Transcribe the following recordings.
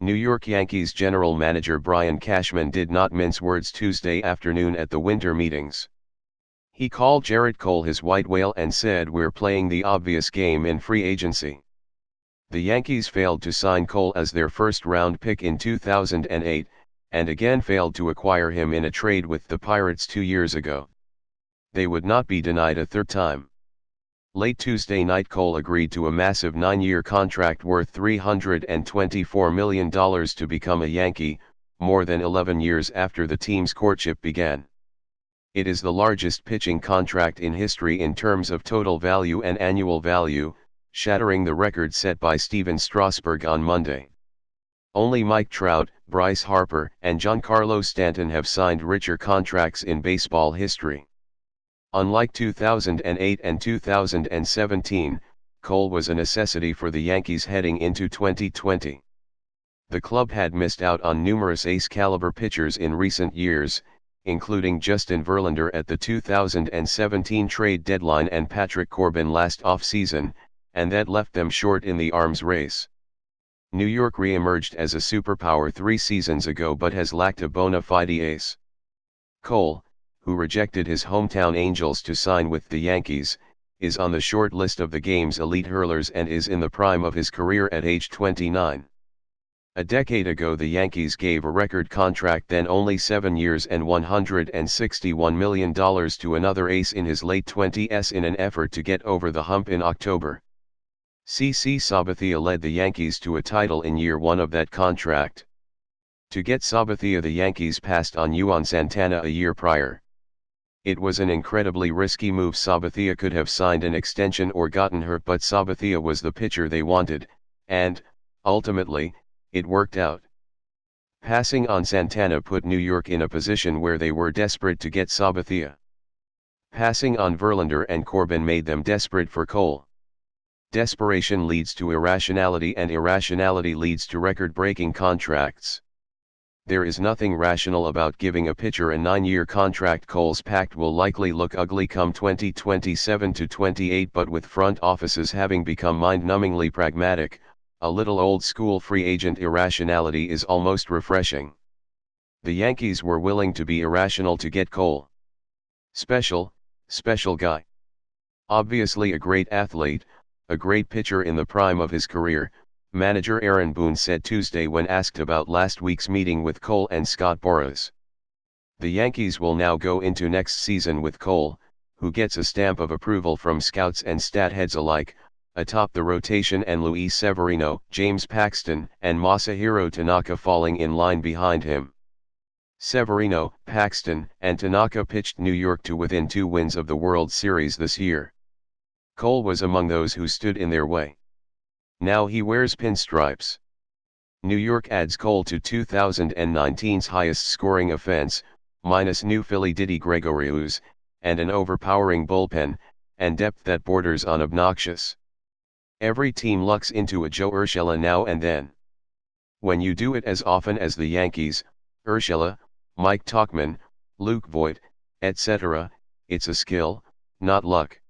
New York Yankees general manager Brian Cashman did not mince words Tuesday afternoon at the winter meetings. He called Gerrit Cole his white whale and said, "We're playing the obvious game in free agency." The Yankees failed to sign Cole as their first-round pick in 2008, and again failed to acquire him in a trade with the Pirates 2 years ago. They would not be denied a third time. Late Tuesday night, Cole agreed to a massive 9-year contract worth $324 million to become a Yankee, more than 11 years after the team's courtship began. It is the largest pitching contract in history in terms of total value and annual value, shattering the record set by Steven Strasburg on Monday. Only Mike Trout, Bryce Harper, and Giancarlo Stanton have signed richer contracts in baseball history. Unlike 2008 and 2017, Cole was a necessity for the Yankees heading into 2020. The club had missed out on numerous ace-caliber pitchers in recent years, including Justin Verlander at the 2017 trade deadline and Patrick Corbin last offseason, and that left them short in the arms race. New York re-emerged as a superpower 3 seasons ago but has lacked a bona fide ace. Cole, who rejected his hometown Angels to sign with the Yankees, is on the short list of the game's elite hurlers and is in the prime of his career at age 29. A decade ago the Yankees gave a record contract, then only 7 years and $161 million, to another ace in his late 20s in an effort to get over the hump in October. CC Sabathia led the Yankees to a title in year 1 of that contract. To get Sabathia, the Yankees passed on Juan Santana a year prior. It was an incredibly risky move. Sabathia could have signed an extension or gotten hurt, but Sabathia was the pitcher they wanted, and, ultimately, it worked out. Passing on Santana put New York in a position where they were desperate to get Sabathia. Passing on Verlander and Corbin made them desperate for Cole. Desperation leads to irrationality, and irrationality leads to record-breaking contracts. There is nothing rational about giving a pitcher a 9-year contract. Cole's pact will likely look ugly come 2027 to 28, but with front offices having become mind-numbingly pragmatic, a little old-school free agent irrationality is almost refreshing. The Yankees were willing to be irrational to get Cole. Special guy. Obviously a great athlete, a great pitcher in the prime of his career, manager Aaron Boone said Tuesday when asked about last week's meeting with Cole and Scott Boras. The Yankees will now go into next season with Cole, who gets a stamp of approval from scouts and stat heads alike, atop the rotation, and Luis Severino, James Paxton, and Masahiro Tanaka falling in line behind him. Severino, Paxton, and Tanaka pitched New York to within 2 wins of the World Series this year. Cole was among those who stood in their way. Now he wears pinstripes. New York adds Cole to 2019's highest-scoring offense, minus new Philly Didi Gregorius, and an overpowering bullpen, and depth that borders on obnoxious. Every team lucks into a Joe Urshela now and then. When you do it as often as the Yankees, Urshela, Mike Tauchman, Luke Voigt, etc., it's a skill, not luck.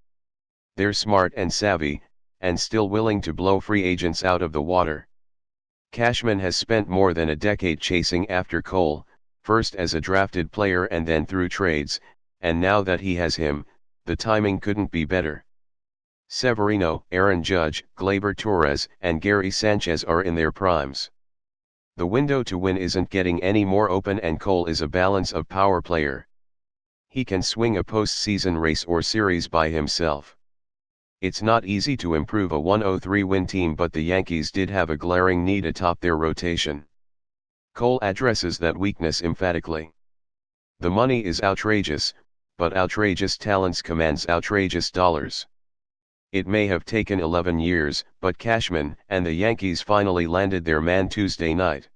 They're smart and savvy, and still willing to blow free agents out of the water. Cashman has spent more than a decade chasing after Cole, first as a drafted player and then through trades, and now that he has him, the timing couldn't be better. Severino, Aaron Judge, Gleyber Torres, and Gary Sanchez are in their primes. The window to win isn't getting any more open, and Cole is a balance of power player. He can swing a postseason race or series by himself. It's not easy to improve a 103-win team, but the Yankees did have a glaring need atop their rotation. Cole addresses that weakness emphatically. The money is outrageous, but outrageous talents commands outrageous dollars. It may have taken 11 years, but Cashman and the Yankees finally landed their man Tuesday night.